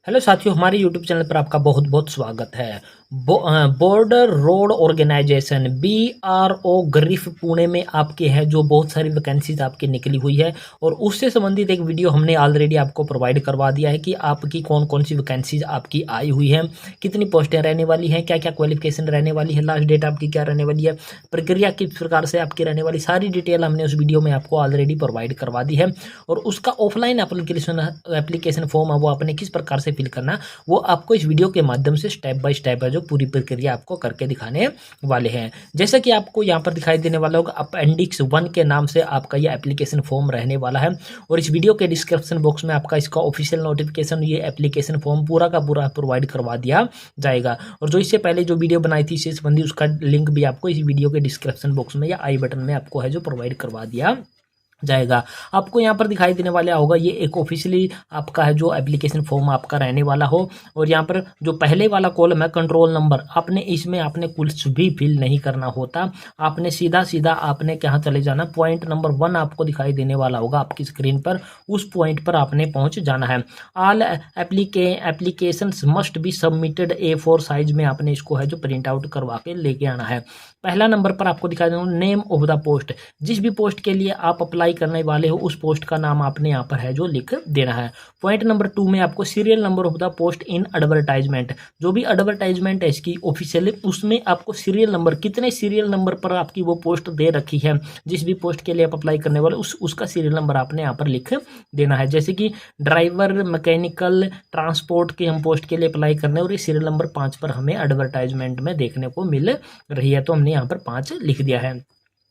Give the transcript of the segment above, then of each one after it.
Hello साथियों, हमारे YouTube channel पर आपका बहुत बहुत स्वागत है। Border road organisation BRO GREF Pune में आपके है जो बहुत सारी वैकेंसीज आपकी निकली हुई है और उससे संबंधित एक वीडियो हमने ऑलरेडी आपको प्रोवाइड करवा दिया है कि आपकी कौन कौन सी वैकेंसीज आपकी आई हुई है, कितनी पोस्टें रहने वाली हैं, क्या क्या क्वालिफिकेशन रहने वाली है, लास्ट डेट आपकी क्या रहने वाली है, प्रक्रिया किस प्रकार से आपकी रहने वाली, सारी डिटेल हमने उस वीडियो में आपको ऑलरेडी प्रोवाइड करवा दी है। और उसका ऑफलाइन एप्लीकेशन फॉर्म है वो आपने किस प्रकार से फिल करना, वो आपको इस वीडियो के माध्यम से स्टेप बाय स्टेप है जो पूरी प्रक्रिया आपको करके दिखाने वाले हैं। जैसा कि आपको यहाँ पर दिखाई देने वाला होगा, अपेंडिक्स 1 के नाम से आपका ये एप्लीकेशन फॉर्म रहने वाला है और इस वीडियो के डिस्क्रिप्शन बॉक्स में आपका इसका ऑफिशियल नोटिफिकेशन, ये एप्लीकेशन फॉर्म पूरा का पूरा प्रोवाइड करवा दिया जाएगा। और जो इससे पहले जो वीडियो बनाई थी इससे संबंधित, उसका लिंक भी आपको इस वीडियो के डिस्क्रिप्शन बॉक्स में या आई बटन में आपको है जो प्रोवाइड करवा दिया जाएगा। आपको यहाँ पर दिखाई देने वाला होगा ये एक ऑफिशियली आपका है जो एप्लीकेशन फॉर्म आपका रहने वाला हो। और यहाँ पर जो पहले वाला कॉलम है कंट्रोल नंबर, आपने इसमें आपने कुछ भी फिल नहीं करना होता, आपने सीधा सीधा आपने कहाँ चले जाना, पॉइंट नंबर 1 आपको दिखाई देने वाला होगा आपकी स्क्रीन पर, उस पॉइंट पर आपने पहुँच जाना है। All application must be submitted A4 size में आपने इसको है जो प्रिंट आउट करवा के लेके आना है। पहला नंबर पर आपको दिखाई देना नेम ऑफ द पोस्ट, जिस भी पोस्ट के लिए आप अप्लाई करने वाले हो उस पोस्ट का नाम आपने यहाँ पर है जो लिख देना है। पॉइंट नंबर 2 में आपको serial number of the post in advertisement, जो भी एडवर्टाइजमेंट है इसकी ऑफिशियल, उसमें आपको सीरियल नंबर, कितने सीरियल नंबर पर आपकी वो पोस्ट दे रखी है, जिस भी पोस्ट के लिए आप अप्लाई करने वाले उसका सीरियल नंबर आपने यहाँ पर लिख देना है। जैसे कि ड्राइवर, मैकेनिकल, ट्रांसपोर्ट के हम पोस्ट के लिए अप्लाई करने और ये सीरियल नंबर 5 पर हमें एडवर्टाइजमेंट में देखने को मिल रही है, तो हमने यहाँ पर 5 लिख दिया है।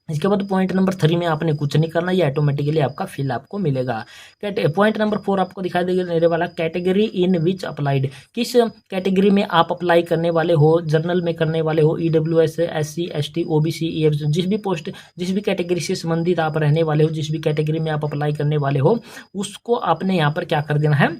इसके बाद पॉइंट नंबर 3 में आपने कुछ नहीं करना, ये ऑटोमेटिकली आपका फिल आपको मिलेगा। पॉइंट नंबर 4 आपको दिखाई देने वाला कैटेगरी इन विच अप्लाइड, किस कैटेगरी में आप अप्लाई करने वाले हो, जर्नल में करने वाले हो, EWS, SC ST OBC EF, जिस भी पोस्ट, जिस भी कैटेगरी से संबंधित आप रहने वाले हो, जिस भी कैटेगरी में आप अप्लाई करने वाले हो उसको आपने यहाँ पर क्या कर देना है,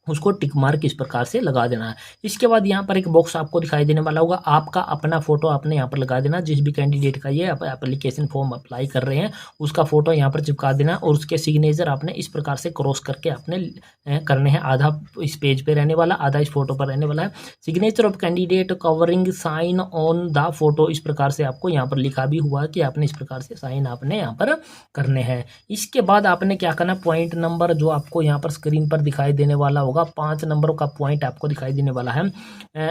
उसको टिक मार्क इस प्रकार से लगा देना है। इसके बाद यहाँ पर एक बॉक्स आपको दिखाई देने वाला होगा, आपका अपना फोटो आपने यहाँ पर लगा देना, जिस भी कैंडिडेट का ये एप्लीकेशन फॉर्म अप्लाई कर रहे हैं उसका फोटो यहाँ पर चिपका देना और उसके सिग्नेचर आपने इस प्रकार से क्रॉस करके आपने करने हैं। आधा इस पेज पे रहने वाला, आधा इस फोटो पर रहने वाला है। Signature of candidate covering sign on the photo, इस प्रकार से आपको यहाँ पर लिखा भी हुआ है कि आपने इस प्रकार से साइन आपने यहाँ पर करने हैं। इसके बाद आपने क्या करना, पॉइंट नंबर जो आपको यहाँ पर स्क्रीन पर दिखाई देने वाला होगा, 5 नंबरों का पॉइंट आपको दिखाई देने वाला है।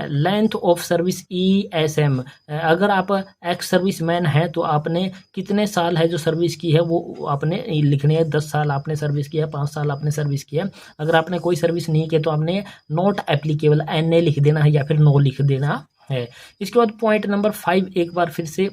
लेंथ ऑफ सर्विस ESM, अगर आप एक्स सर्विस मैन हैं तो आपने कितने साल है जो सर्विस की है वो आपने लिखनी है। 10 साल आपने सर्विस की है, 5 साल आपने सर्विस की है। अगर आपने कोई सर्विस नहीं की तो आपने नॉट एप्लीकेबल NA लिख देना है या फिर नो लिख देना है। इसके बाद पॉइंट नंबर 5 एक बार फिर से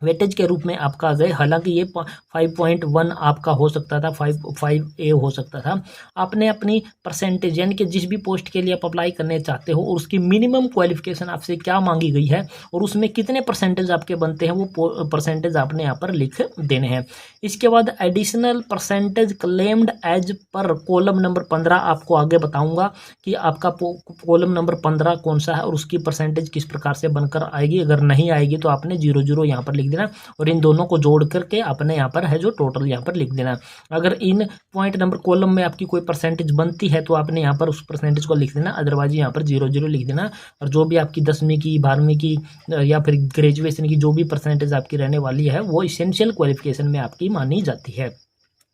वेटेज के रूप में आपका आ गए, हालांकि ये 5.1 आपका हो सकता था, 5A हो सकता था। आपने अपनी परसेंटेज यानी कि जिस भी पोस्ट के लिए आप अप्लाई करने चाहते हो और उसकी मिनिमम क्वालिफिकेशन आपसे क्या मांगी गई है और उसमें कितने परसेंटेज आपके बनते हैं वो परसेंटेज आपने यहाँ पर लिख देने हैं। इसके बाद additional percentage claimed as per column number 15 आपको आगे बताऊंगा कि आपका कॉलम नंबर 15 कौन सा है और उसकी परसेंटेज किस प्रकार से बनकर आएगी। अगर नहीं आएगी तो आपने 0 यहाँ पर देना और इन दोनों को जोड़ करके आपने यहाँ पर है जो टोटल यहाँ पर लिख देना। अगर इन पॉइंट नंबर कॉलम में आपकी कोई परसेंटेज बनती है तो आपने यहाँ पर उस परसेंटेज को लिख देना, अदरवाइज यहाँ पर 0 लिख देना। और जो भी आपकी 10वीं की, 12वीं की या फिर ग्रेजुएशन की जो भी परसेंटेज आपकी रहने वाली है वो इसेंशियल क्वालिफिकेशन में आपकी मानी जाती है।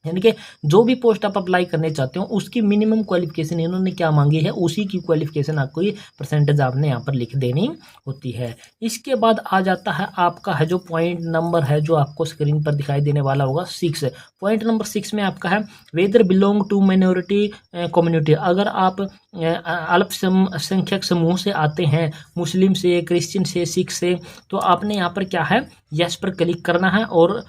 यानी कि जो भी पोस्ट आप अप्लाई करने चाहते हो उसकी मिनिमम क्वालिफिकेशन इन्होंने क्या मांगी है उसी की क्वालिफिकेशन आपको ये परसेंटेज आपने यहाँ पर लिख देनी होती है। इसके बाद आ जाता है आपका है जो पॉइंट नंबर है जो आपको स्क्रीन पर दिखाई देने वाला होगा 6। पॉइंट नंबर 6 में आपका है whether belong to minority community, अगर आप अल्पसंख्यक समूह से आते हैं, मुस्लिम से, क्रिश्चियन से, सिख से, तो आपने यहाँ पर क्या है यस पर क्लिक करना है और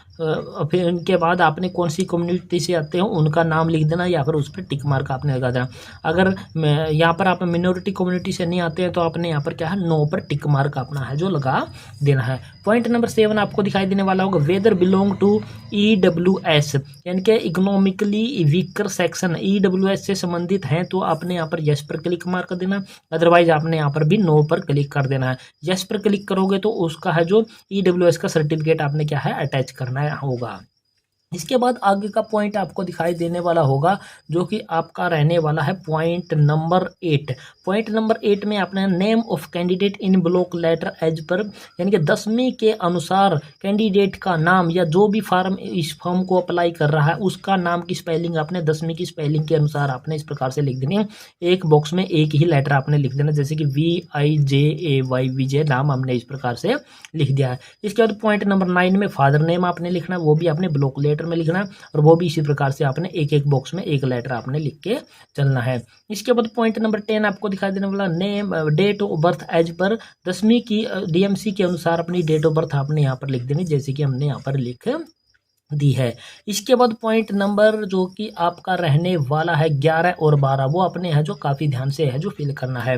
फिर उनके बाद आपने कौन सी कम्युनिटी से आते हो उनका नाम लिख देना या फिर उस पर टिक मार्क आपने लगा देना। अगर यहाँ पर आप मिनोरिटी कम्युनिटी से नहीं आते हैं तो आपने यहाँ पर क्या है नो पर टिक मार्क अपना है जो लगा देना है। पॉइंट नंबर 7 आपको दिखाई देने वाला होगा वेदर बिलोंग टू EWS यानी कि इकोनॉमिकली वीकर सेक्शन, EWS से संबंधित हैं तो आपने यहाँ पर यस पर क्लिक मार्क कर देना, अदरवाइज आपने यहाँ पर भी नो पर क्लिक कर देना है। यस पर क्लिक करोगे तो उसका है जो EWS का सर्टिफिकेट आपने क्या है अटैच करना होगा। इसके बाद आगे का पॉइंट आपको दिखाई देने वाला होगा, जो कि आपका रहने वाला है पॉइंट नंबर 8। पॉइंट नंबर 8 में आपने name of candidate in block letter as per, यानी कि 10वीं के अनुसार कैंडिडेट का नाम या जो भी फॉर्म इस फॉर्म को अप्लाई कर रहा है उसका नाम की स्पेलिंग आपने 10वीं की स्पेलिंग के अनुसार आपने इस प्रकार से लिख देनी है। एक बॉक्स में एक ही लेटर आपने लिख देना, जैसे कि VIJAY विजय नाम हमने इस प्रकार से लिख दिया है। इसके बाद पॉइंट नंबर 9 में फादर नेम आपने लिखना है, वो भी आपने ब्लॉक लेटर में लिखना है और वो भी इसी प्रकार से आपने एक एक बॉक्स में एक लेटर आपने लिख के चलना है। इसके बाद पॉइंट नंबर 10 आपको दिखाई देने वाला name date of birth as per 10वीं की DMC के अनुसार अपनी डेट ऑफ बर्थ आपने यहाँ पर लिख देनी, जैसे कि हमने यहाँ पर लिख दी है। इसके बाद पॉइंट नंबर जो कि आपका रहने वाला है 11 और 12, वो अपने है जो काफ़ी ध्यान से है जो फिल करना है।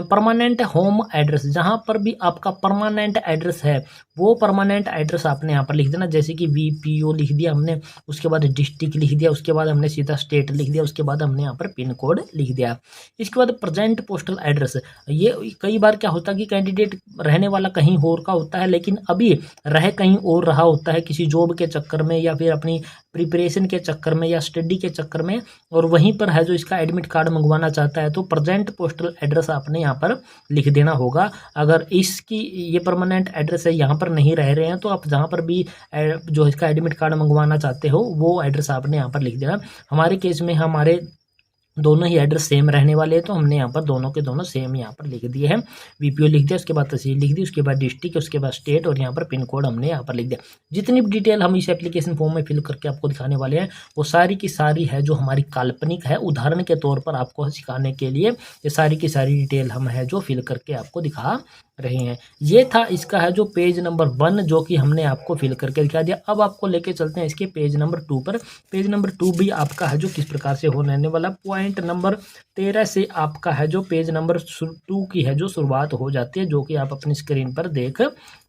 परमानेंट होम एड्रेस, जहाँ पर भी आपका परमानेंट एड्रेस है वो परमानेंट एड्रेस आपने यहाँ पर लिख देना, जैसे कि VPO लिख दिया हमने, उसके बाद डिस्ट्रिक्ट लिख दिया, उसके बाद हमने सीधा स्टेट लिख दिया, उसके बाद हमने यहाँ पर पिन कोड लिख दिया। इसके बाद प्रेजेंट पोस्टल एड्रेस, ये कई बार क्या होता है कि कैंडिडेट रहने वाला कहीं और का होता है लेकिन अभी रह कहीं और रहा होता है, किसी जॉब के चक्कर में या फिर अपनी प्रिपरेशन के चक्कर में या स्टडी के चक्कर में, और वहीं पर है जो इसका एडमिट कार्ड मंगवाना चाहता है तो प्रेजेंट पोस्टल एड्रेस आपने यहाँ पर लिख देना होगा। अगर इसकी ये परमानेंट एड्रेस है, यहाँ पर नहीं रह रहे हैं, तो आप जहाँ पर भी जो इसका एडमिट कार्ड मंगवाना चाहते हो वो एड्रेस आपने यहाँ पर लिख देना। हमारे केस में हमारे दोनों ही एड्रेस सेम रहने वाले हैं तो हमने यहाँ पर दोनों के दोनों सेम यहाँ पर लिख दिए हैं। VPO लिख दिया, उसके बाद तहसील लिख दी, उसके बाद डिस्ट्रिक्ट, उसके बाद स्टेट और यहाँ पर पिन कोड हमने यहाँ पर लिख दिया। जितनी भी डिटेल हम इस एप्लीकेशन फॉर्म में फिल करके आपको दिखाने वाले हैं वो सारी की सारी है जो हमारी काल्पनिक है, उदाहरण के तौर पर आपको सिखाने के लिए ये सारी की सारी डिटेल हम है जो फिल करके आपको दिखा रहे हैं। ये था इसका है जो पेज नंबर 1 जो कि हमने आपको फिल करके दिखा दिया। अब आपको लेके चलते हैं इसके पेज नंबर 2 पर। पेज नंबर 2 भी आपका है जो किस प्रकार से होने वाला, पॉइंट नंबर 13 से आपका है जो पेज नंबर 2 की है जो शुरुआत हो जाती है, जो कि आप अपनी स्क्रीन पर देख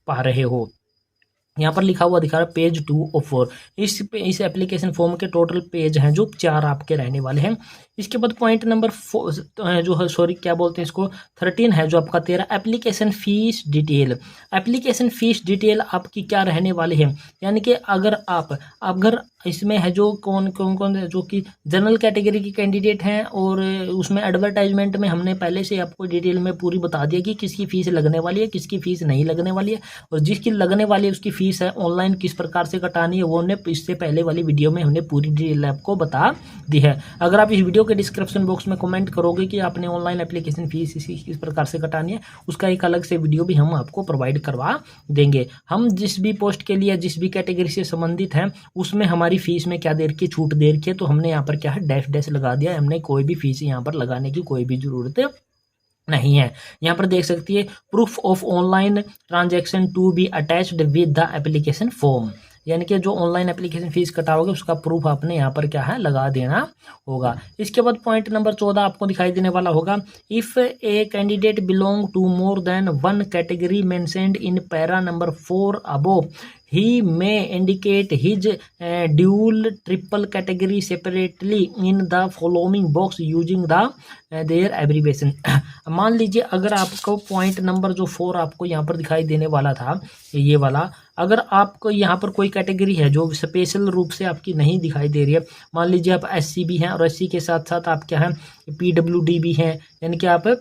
पा रहे हो। यहाँ पर लिखा हुआ दिखा रहा है पेज 2 और 4। इस एप्लीकेशन फॉर्म के टोटल पेज हैं जो 4 आपके रहने वाले हैं। इसके बाद पॉइंट नंबर 4 जो है, सॉरी क्या बोलते हैं इसको, 13 है जो आपका 13, application fees detail. Application fees detail आपकी क्या रहने वाली है, यानी कि अगर इसमें है जो कौन जो कि जनरल कैटेगरी की कैंडिडेट हैं और उसमें एडवर्टाइजमेंट में हमने पहले से आपको डिटेल में पूरी बता दिया कि किसकी फ़ीस लगने वाली है, किसकी फ़ीस नहीं लगने वाली है, और जिसकी लगने वाली है उसकी फ़ीस है ऑनलाइन किस प्रकार से कटानी है वो हमने इससे पहले वाली वीडियो में हमने पूरी डिटेल आपको बता दी है। अगर आप इस वीडियो के डिस्क्रिप्शन बॉक्स में कमेंट करोगे कि आपने ऑनलाइन एप्लीकेशन फ़ीस किस प्रकार से कटानी है, उसका एक अलग से वीडियो भी हम आपको प्रोवाइड करवा देंगे। हम जिस भी पोस्ट के लिए जिस भी कैटेगरी से संबंधित हैं उसमें हमारी फीस में क्या दे रखी है, छूट दे रखी है, तो हमने यहाँ पर क्या है डैश लगा दिया। हमने कोई भी फीस यहाँ पर लगाने की कोई भी जरूरत नहीं है। यहाँ पर देख सकती है proof of online transaction to be attached with the application form, यानी कि जो ऑनलाइन एप्लीकेशन फीस कटाओगे उसका प्रूफ आपने यहाँ पर क्या है लगा देना होगा। इसके बाद पॉइंट नंबर 14 आपको दिखाई देने वाला होगा, if a candidate belong to more than 1 category mentioned in para number 4 above, he may indicate his dual triple category separately in the following box using the their abbreviation। मान लीजिए अगर आपको point number जो 4 आपको यहाँ पर दिखाई देने वाला था ये वाला, अगर आपको यहाँ पर कोई कैटेगरी है जो स्पेशल रूप से आपकी नहीं दिखाई दे रही है, मान लीजिए आप SC भी हैं और SC के साथ साथ आप क्या हैं PWD भी हैं, यानी कि आप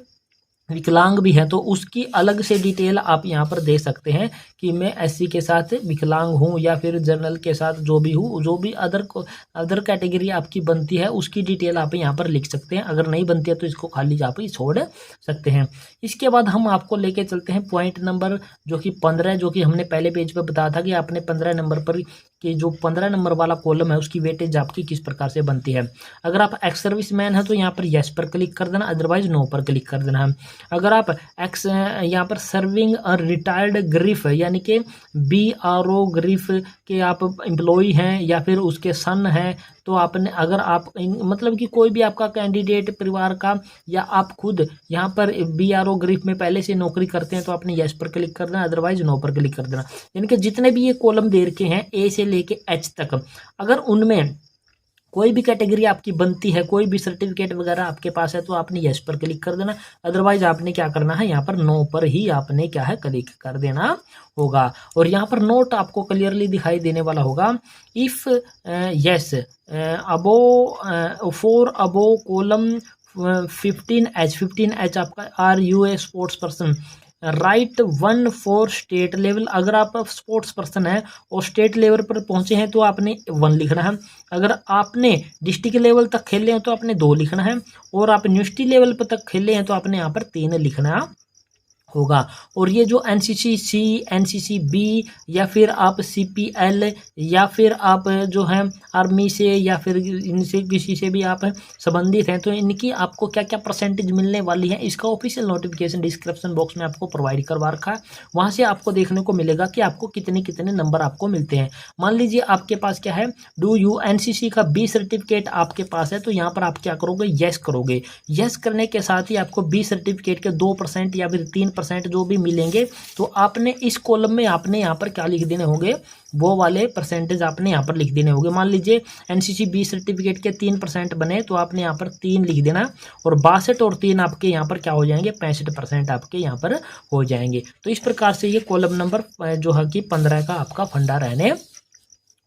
विकलांग भी है, तो उसकी अलग से डिटेल आप यहाँ पर दे सकते हैं कि मैं SC के साथ विकलांग हूँ या फिर जनरल के साथ जो भी हूँ, जो भी अदर कैटेगरी आपकी बनती है उसकी डिटेल आप यहाँ पर लिख सकते हैं। अगर नहीं बनती है तो इसको खाली आप छोड़ सकते हैं। इसके बाद हम आपको लेके चलते हैं पॉइंट नंबर जो कि 15, जो कि हमने पहले पेज पर बताया था कि आपने 15 नंबर पर कि जो 15 नंबर वाला कॉलम है उसकी वेटेज आपकी किस प्रकार से बनती है। अगर आप एक्स सर्विस मैन है तो यहाँ पर यस पर क्लिक कर देना, अदरवाइज नो पर क्लिक कर देना है। अगर आप यहाँ पर सर्विंग और रिटायर्ड ग्रीफ यानी कि BRO ग्रीफ के आप एम्प्लॉई हैं या फिर उसके सन हैं, तो आपने अगर आप मतलब कि कोई भी आपका कैंडिडेट परिवार का या आप खुद यहाँ पर BRO ग्रीफ में पहले से नौकरी करते हैं तो आपने यस पर क्लिक कर देना, अदरवाइज नो पर क्लिक कर देना। यानी कि जितने भी ये कॉलम दे रखे हैं A से लेके H तक, अगर उनमें कोई भी कैटेगरी आपकी बनती है, कोई भी सर्टिफिकेट वगैरह आपके पास है तो आपने यस पर क्लिक कर देना। अदरवाइज आपने क्या करना है, यहाँ पर नो पर ही आपने क्या है क्लिक कर देना होगा। और यहाँ पर नोट आपको क्लियरली दिखाई देने वाला होगा, if yes above for above column 15H आपका are you a sports person, write one for state level. अगर आप स्पोर्ट्स पर्सन है और स्टेट लेवल पर पहुंचे हैं तो आपने 1 लिखना है। अगर आपने डिस्ट्रिक्ट लेवल तक खेले हैं तो आपने 2 लिखना है। और आप यूनिवर्सिटी लेवल पर तक खेले हैं तो आपने यहाँ पर 3 लिखना होगा। और ये जो एनसीसी सी, एनसीसी बी, या फिर आप सीपीएल, या फिर आप जो है आर्मी से या फिर इनसे किसी से भी आप संबंधित हैं तो इनकी आपको क्या क्या परसेंटेज मिलने वाली है, इसका ऑफिशियल नोटिफिकेशन डिस्क्रिप्शन बॉक्स में आपको प्रोवाइड करवा रखा है। वहाँ से आपको देखने को मिलेगा कि आपको कितने कितने नंबर आपको मिलते हैं। मान लीजिए आपके पास क्या है, डू यू एनसीसी का बी सर्टिफिकेट आपके पास है तो यहाँ पर आप क्या करोगे, यस करोगे। यस करने के साथ ही आपको बी सर्टिफिकेट के 2% या फिर 3% जो भी मिलेंगे तो आपने इस कॉलम में आपने यहाँ पर क्या लिख देने होंगे, वो वाले परसेंटेज आपने यहाँ पर लिख देने होंगे। मान लीजिए एनसीसी बी सर्टिफिकेट के 3% बने तो आपने यहाँ पर 3 लिख देना, और 62 और 3 आपके यहाँ पर क्या हो जाएंगे, 65% आपके यहाँ पर हो जाएंगे। तो इस प्रकार से ये कॉलम नंबर जो है कि 15 का आपका फंडा रहने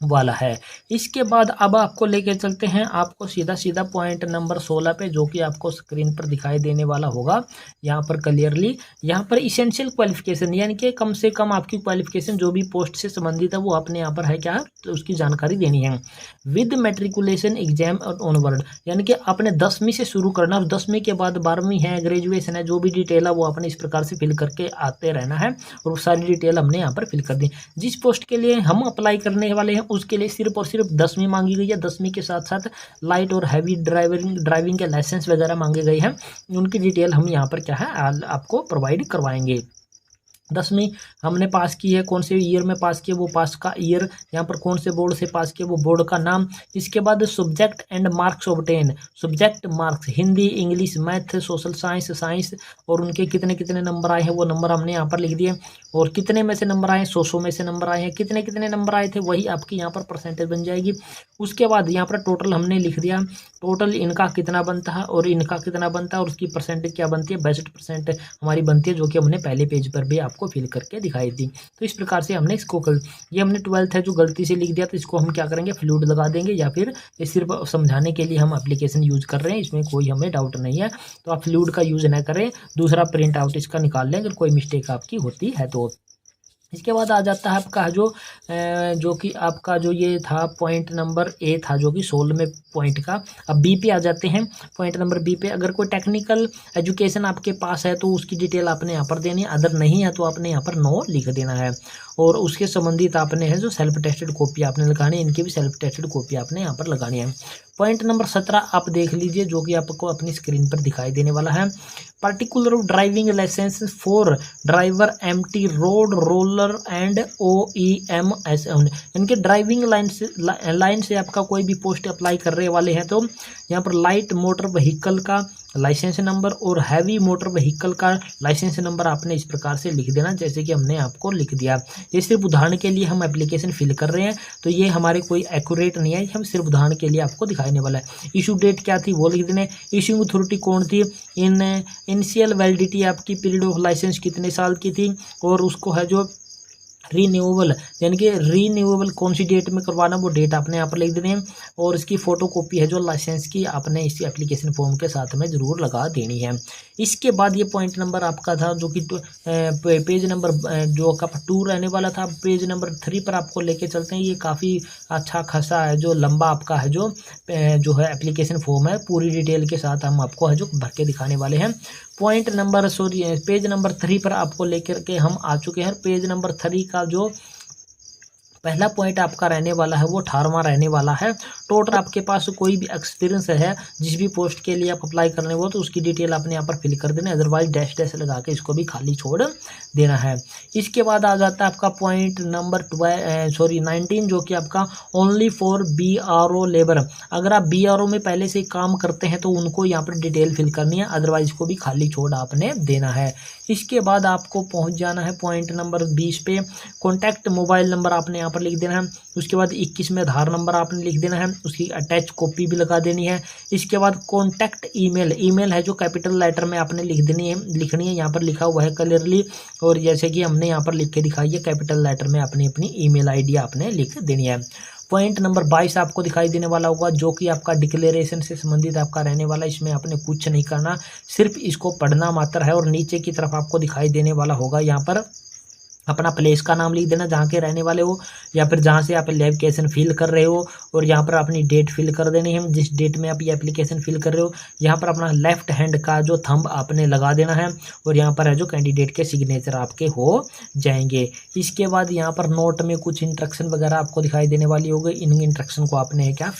वाला है। इसके बाद अब आपको लेके चलते हैं आपको सीधा सीधा पॉइंट नंबर 16 पे, जो कि आपको स्क्रीन पर दिखाई देने वाला होगा यहाँ पर क्लियरली। यहाँ पर इसेंशियल क्वालिफिकेशन यानी कि कम से कम आपकी क्वालिफिकेशन जो भी पोस्ट से संबंधित है वो आपने यहाँ पर है क्या, तो उसकी जानकारी देनी है। विद मेट्रिकुलेशन एग्जाम ऑनवर्ड, यानी कि आपने 10वीं से शुरू करना और 10वीं के बाद 12वीं है, ग्रेजुएशन है, जो भी डिटेल है वो आपने इस प्रकार से फिल करके आते रहना है। और वो सारी डिटेल हमने यहाँ पर फिल कर दी। जिस पोस्ट के लिए हम अप्लाई करने वाले हैं उसके लिए सिर्फ और सिर्फ 10वीं मांगी गई है। 10वीं के साथ साथ लाइट और हैवी ड्राइविंग के लाइसेंस वगैरह मांगे गए हैं। उनकी डिटेल हम यहाँ पर क्या है आपको प्रोवाइड करवाएंगे। 10वीं हमने पास की है, कौन से ईयर में पास किया वो पास का ईयर, यहाँ पर कौन से बोर्ड से पास किया वो बोर्ड का नाम। इसके बाद subject and marks obtain, subject marks Hindi, English, math, social science और उनके कितने कितने नंबर आए हैं वो नंबर हमने यहाँ पर लिख दिए। और कितने में से नंबर आए, 100 में से नंबर आए हैं, कितने कितने नंबर आए थे वही आपकी यहाँ पर परसेंटेज बन जाएगी। उसके बाद यहाँ पर टोटल हमने लिख दिया, टोटल इनका कितना बनता है और इनका कितना बनता है और उसकी परसेंटेज क्या बनती है, 62% हमारी बनती है, जो कि हमने पहले पेज पर भी आपको फिल करके दिखाई दी। तो इस प्रकार से हमने इसको ये हमने 12th है जो गलती से लिख दिया तो इसको हम क्या करेंगे, फ्लूड लगा देंगे, या फिर ये सिर्फ समझाने के लिए हम एप्लीकेशन यूज कर रहे हैं, इसमें कोई हमें डाउट नहीं है। तो आप फ्लूड का यूज ना करें, दूसरा प्रिंट आउट इसका निकाल लें अगर कोई मिस्टेक आपकी होती है तो। इसके बाद आ जाता है आपका जो कि आपका जो ये था पॉइंट नंबर ए था जो कि 16वें पॉइंट का। अब बी पे आ जाते हैं, पॉइंट नंबर बी पे। अगर कोई टेक्निकल एजुकेशन आपके पास है तो उसकी डिटेल आपने यहाँ पर देनी है, अगर नहीं है तो आपने यहाँ पर नो लिख देना है। और उसके संबंधित आपने है जो सेल्फ टेस्टेड कॉपी आपने लगानी है, इनकी भी सेल्फ टेस्टेड कॉपी आपने यहाँ पर लगानी है। पॉइंट नंबर 17 आप देख लीजिए जो कि आपको अपनी स्क्रीन पर दिखाई देने वाला है। Particular driving licence for driver MT road roller and OEMS, इनके ड्राइविंग लाइन से आपका कोई भी पोस्ट अप्लाई कर रहे वाले हैं तो यहाँ पर लाइट मोटर व्हीकल का लाइसेंस नंबर और हैवी मोटर व्हीकल का लाइसेंस नंबर आपने इस प्रकार से लिख देना जैसे कि हमने आपको लिख दिया। ये सिर्फ उदाहरण के लिए हम एप्लीकेशन फिल कर रहे हैं तो ये हमारे कोई एक्यूरेट नहीं है, हम सिर्फ उदाहरण के लिए आपको दिखाने वाला है। इशू डेट क्या थी वो लिख देने, इशूइंग अथॉरिटी कौन थी, इनिशियल वैलिडिटी आपकी पीरियड ऑफ लाइसेंस कितने साल की थी, और उसको है जो रीन्यूएबल यानी कि रीन्यूएबल कौन सी डेट में करवाना वो डेट आपने यहाँ पर लिख देनी है। और इसकी फ़ोटो कॉपी है जो लाइसेंस की आपने इस एप्लीकेशन फॉर्म के साथ में ज़रूर लगा देनी है। इसके बाद ये पॉइंट नंबर आपका था जो कि पेज नंबर जो का 2 रहने वाला था। पेज नंबर 3 पर आपको लेके चलते हैं। ये काफ़ी अच्छा खासा है जो लंबा आपका है जो है एप्लीकेशन फॉर्म है, पूरी डिटेल के साथ हम आपको है जो भर के दिखाने वाले हैं। पेज नंबर 3 पर आपको लेकर के हम आ चुके हैं। पेज नंबर 3 का जो पहला पॉइंट आपका रहने वाला है वो 18वां रहने वाला है। टोटल आपके पास कोई भी एक्सपीरियंस है जिस भी पोस्ट के लिए आप अप्लाई करने हो तो उसकी डिटेल आपने यहाँ पर फिल कर देना, अदरवाइज डैश लगा के इसको भी खाली छोड़ देना है। इसके बाद आ जाता है आपका पॉइंट नंबर 19 जो कि आपका ओनली फॉर BRO लेबर। अगर आप BRO में पहले से काम करते हैं तो उनको यहाँ पर डिटेल फिल करनी है, अदरवाइज को भी खाली छोड़ आपने देना है। इसके बाद आपको पहुँच जाना है पॉइंट नंबर 20 पे। कॉन्टैक्ट मोबाइल नंबर आपने यहाँ पर लिख देना है। उसके बाद 21 में आधार नंबर आपने लिख देना है, उसकी अटैच कॉपी भी लगा देनी है। इसके बाद कॉन्टैक्ट ईमेल है जो कैपिटल लेटर में आपने लिखनी है, यहाँ पर लिखा हुआ है क्लियरली, और जैसे कि हमने यहाँ पर लिख के दिखाई है कैपिटल लेटर में अपनी ईमेल आईडी आपने लिख देनी है। पॉइंट नंबर 22 आपको दिखाई देने वाला होगा, जो कि आपका डिक्लेरेशन से संबंधित आपका रहने वाला है। इसमें आपने कुछ नहीं करना, सिर्फ इसको पढ़ना मात्र है। और नीचे की तरफ आपको दिखाई देने वाला होगा यहाँ पर अपना प्लेस का नाम लिख देना जहाँ के रहने वाले हो, या फिर जहाँ से आप एप्लीकेशन फिल कर रहे हो, और यहाँ पर अपनी डेट फिल कर देनी है जिस डेट में आप ये एप्लीकेशन फिल कर रहे हो। यहाँ पर अपना लेफ्ट हैंड का जो थंब आपने लगा देना है, और यहाँ पर है जो कैंडिडेट के सिग्नेचर आपके हो जाएंगे। इसके बाद यहाँ पर नोट में कुछ इंस्ट्रक्शन वगैरह आपको दिखाई देने वाली होगी, इन इंस्ट्रक्शन को आपने क्या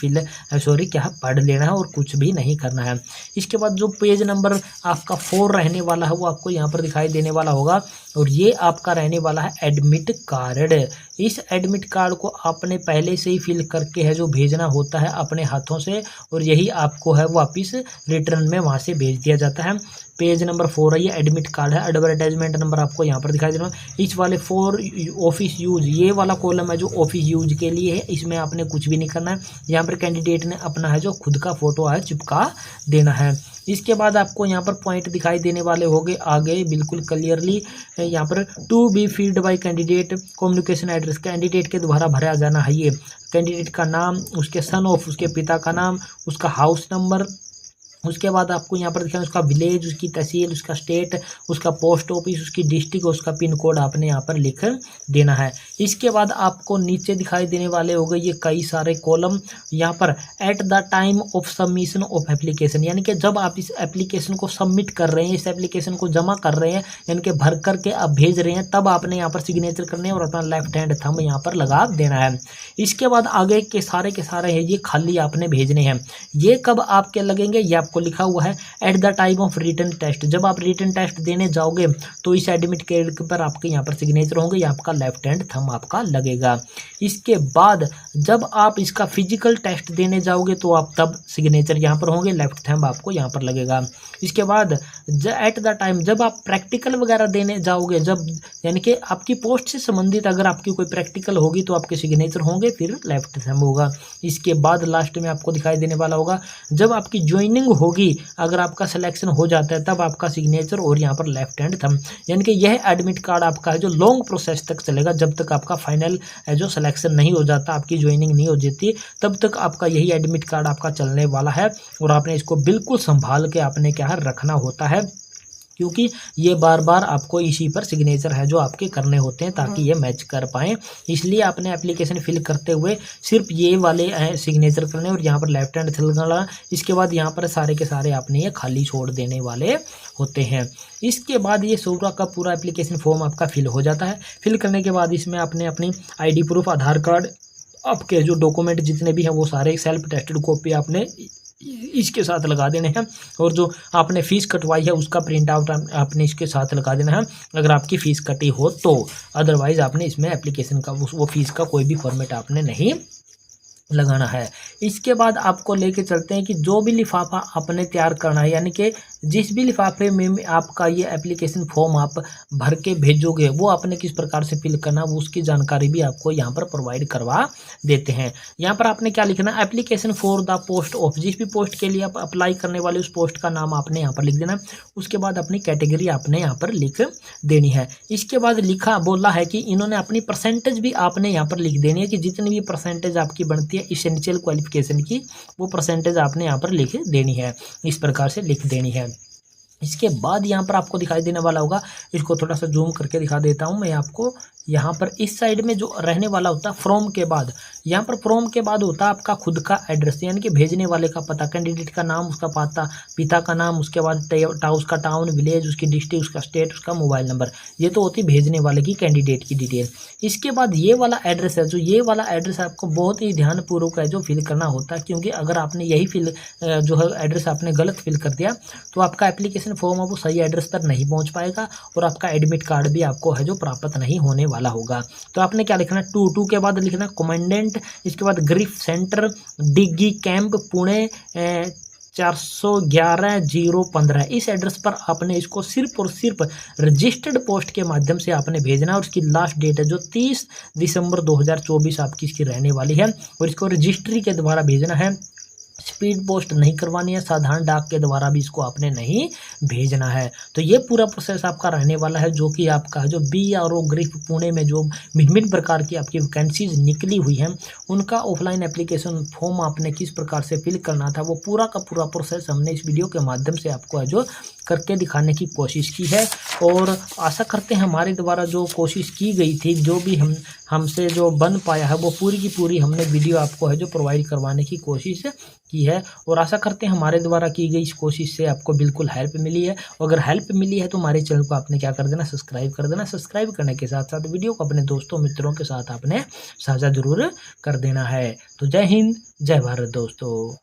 पढ़ लेना है और कुछ भी नहीं करना है। इसके बाद जो पेज नंबर आपका 4 रहने वाला है वो आपको यहाँ पर दिखाई देने वाला होगा, और ये आपका रहने वाला है एडमिट कार्ड। इस एडमिट कार्ड को आपने पहले से ही फिल करके है जो भेजना होता है अपने हाथों से, और यही आपको है वापस रिटर्न में वहाँ से भेज दिया जाता है। पेज नंबर 4 है, ये एडमिट कार्ड है। एडवर्टाइजमेंट नंबर आपको यहाँ पर दिखाई देना। इस वाले 4 ऑफिस यूज, ये वाला कॉलम है जो ऑफिस यूज के लिए है, इसमें आपने कुछ भी नहीं करना है। यहाँ पर कैंडिडेट ने अपना है जो खुद का फोटो है चिपका देना है। इसके बाद आपको यहाँ पर पॉइंट दिखाई देने वाले होंगे आगे बिल्कुल क्लियरली, यहाँ पर to be filled by candidate communication address, candidate के द्वारा भरा जाना है ये कैंडिडेट का नाम, उसके सन ऑफ, उसके पिता का नाम, उसका हाउस नंबर, उसके बाद आपको यहाँ पर दिखाना उसका विलेज, उसकी तहसील, उसका स्टेट, उसका पोस्ट ऑफिस, उसकी डिस्ट्रिक्ट, उसका पिन कोड आपने यहाँ पर लिख देना है। इसके बाद आपको नीचे दिखाई देने वाले हो गए ये कई सारे कॉलम, यहाँ पर eight the time of submission of application, यानी कि जब आप इस एप्लीकेशन को सबमिट कर रहे हैं, इस एप्लीकेशन को जमा कर रहे हैं, यानी कि भर करके आप भेज रहे हैं, तब आपने यहाँ पर सिग्नेचर करने और अपना लेफ्ट हैंड थंब यहाँ पर लगा देना है। इसके बाद आगे के सारे हैं ये खाली आपने भेजने हैं। ये कब आपके लगेंगे, ये आपको लिखा हुआ है at the time of written test, जब आप रिटन टेस्ट देने जाओगे तो इस एडमिट कार्ड पर आपके यहाँ पर सिग्नेचर होंगे, या आपका लेफ्ट हैंड थंब आपका लगेगा। इसके बाद जब आप इसका फिजिकल टेस्ट देने जाओगे तो आप तब सिग्नेचर यहाँ पर होंगे, लेफ्ट थंब आपको यहाँ पर लगेगा। इसके बाद एट द टाइम जब आप प्रैक्टिकल वगैरह देने जाओगे, जब यानी कि आपकी पोस्ट से संबंधित अगर आपकी कोई प्रैक्टिकल होगी तो आपके सिग्नेचर होंगे, फिर लेफ्ट थंब होगा। इसके बाद लास्ट में आपको दिखाई देने वाला होगा जब आपकी ज्वाइनिंग होगी, अगर आपका सिलेक्शन हो जाता है तब आपका सिग्नेचर और यहाँ पर लेफ्ट हैंड थंब, यानी कि यह एडमिट कार्ड आपका है जो लॉन्ग प्रोसेस तक चलेगा, जब तक आपका फाइनल है जो सिलेक्शन नहीं हो जाता, आपकी ज्वाइनिंग नहीं हो जाती, तब तक आपका यही एडमिट कार्ड आपका चलने वाला है। और आपने इसको बिल्कुल संभाल के आपने क्या है रखना होता है, क्योंकि ये बार बार आपको इसी पर सिग्नेचर है जो आपके करने होते हैं ताकि ये मैच कर पाएँ। इसलिए आपने एप्लीकेशन फिल करते हुए सिर्फ ये वाले सिग्नेचर करने और यहाँ पर लेफ्ट हैंड लगाना। इसके बाद यहाँ पर सारे के सारे आपने ये खाली छोड़ देने वाले होते हैं। इसके बाद ये पूरा का पूरा एप्लीकेशन फॉर्म आपका फिल हो जाता है। फिल करने के बाद इसमें आपने अपनी ID प्रूफ, आधार कार्ड, आपके जो डॉक्यूमेंट जितने भी हैं वो सारे सेल्फ टेस्टेड कॉपी आपने इसके साथ लगा देने हैं, और जो आपने फ़ीस कटवाई है उसका प्रिंट आउट आपने इसके साथ लगा देना है अगर आपकी फ़ीस कटी हो तो। अदरवाइज़ आपने इसमें एप्लीकेशन का वो फ़ीस का कोई भी फॉर्मेट आपने नहीं लगाना है। इसके बाद आपको लेके चलते हैं कि जो भी लिफाफा आपने तैयार करना है, यानी कि जिस भी लिफाफे में आपका ये एप्लीकेशन फॉर्म आप भर के भेजोगे वो आपने किस प्रकार से फिल करना वो उसकी जानकारी भी आपको यहाँ पर प्रोवाइड करवा देते हैं। यहाँ पर आपने क्या लिखना है, application for the post of, जिस भी पोस्ट के लिए आप अप्लाई करने वाले उस पोस्ट का नाम आपने यहाँ पर लिख देना। उसके बाद अपनी कैटेगरी आपने यहाँ पर लिख देनी है। इसके बाद बोला है कि इन्होंने अपनी परसेंटेज भी आपने यहाँ पर लिख देनी है कि जितनी भी परसेंटेज आपकी बनती है एसेंशियल क्वालिफिकेशन की वो परसेंटेज आपने यहाँ पर लिख देनी है, इस प्रकार से लिख देनी है। इसके बाद यहाँ पर आपको दिखाई देने वाला होगा, इसको थोड़ा सा जूम करके दिखा देता हूँ मैं आपको। यहाँ पर इस साइड में जो रहने वाला होता है फ्रॉम के बाद, यहाँ पर फ्रॉम के बाद होता है आपका खुद का एड्रेस, यानी कि भेजने वाले का पता, कैंडिडेट का नाम, उसका पता, पिता का नाम, उसके बाद उसका टाउन, विलेज, उसकी डिस्ट्रिक्ट, उसका स्टेट, उसका मोबाइल नंबर। ये तो होती भेजने वाले की कैंडिडेट की डिटेल। इसके बाद ये वाला एड्रेस है, जो ये वाला एड्रेस आपको बहुत ही ध्यानपूर्वक है जो फिल करना होता है, क्योंकि अगर आपने यही जो है एड्रेस आपने गलत फिल कर दिया तो आपका एप्लीकेशन फॉर्म है वो सही एड्रेस पर नहीं पहुँच पाएगा और आपका एडमिट कार्ड भी आपको है जो प्राप्त नहीं होने वाला होगा। तो आपने क्या लिखना, 2 के बाद लिखना कमांडेंट, इसके बाद ग्रिफ सेंटर, डिग्गी कैंप, पुणे 411-015 इस एड्रेस पर आपने इसको सिर्फ और सिर्फ रजिस्टर्ड पोस्ट के माध्यम से आपने भेजना है। और इसकी लास्ट डेट है जो 30 दिसंबर 2024 आपकी इसकी रहने वाली है। और इसको रजिस्ट्री के द्वारा भेजना है, स्पीड पोस्ट नहीं करवानी है, साधारण डाक के द्वारा भी इसको आपने नहीं भेजना है। तो ये पूरा प्रोसेस आपका रहने वाला है, जो कि आपका जो BRO ग्रिफ पुणे में जो भिन्न भिन्न प्रकार की आपकी वैकेंसीज निकली हुई हैं, उनका ऑफलाइन एप्लीकेशन फॉर्म आपने किस प्रकार से फिल करना था, वो पूरा का पूरा प्रोसेस हमने इस वीडियो के माध्यम से आपको है जो करके दिखाने की कोशिश की है। और आशा करते हैं हमारे द्वारा जो कोशिश की गई थी, जो भी हमसे जो बन पाया है, वो पूरी की पूरी हमने वीडियो आपको है जो प्रोवाइड करवाने की कोशिश की है। और आशा करते हैं हमारे द्वारा की गई इस कोशिश से आपको बिल्कुल हेल्प मिली है। और अगर हेल्प मिली है तो हमारे चैनल को आपने क्या कर देना, सब्सक्राइब कर देना। सब्सक्राइब करने के साथ साथ वीडियो को अपने दोस्तों मित्रों के साथ आपने साझा जरूर कर देना है। तो जय हिंद, जय भारत दोस्तों।